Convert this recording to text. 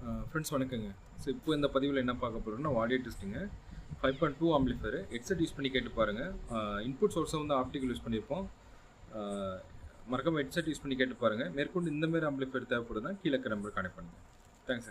Friends வணக்கங்க. So இப்போ இந்த பதிவில் என்ன பார்க்க போகிறோம்னா ஆடியோ டெஸ்ட்டுங்க. 5.2 ஆம்பிளிஃபையர் ஹெட்செட் யூஸ் பண்ணி கேட்டு பாருங்கள். இன்புட் சோர்ஸை வந்து ஆப்டிக்கல் யூஸ் பண்ணியிருப்போம். மறக்காம ஹெட்செட் யூஸ் பண்ணி கேட்டு பாருங்கள். மேற்கொண்டு இந்தமாரி ஆம்பிளிஃபையர் தேவைப்படுதுன்னா கீழே இருக்கிற நம்பர் கனெக்ட் பண்ணுங்கள். தேங்க்ஸ்.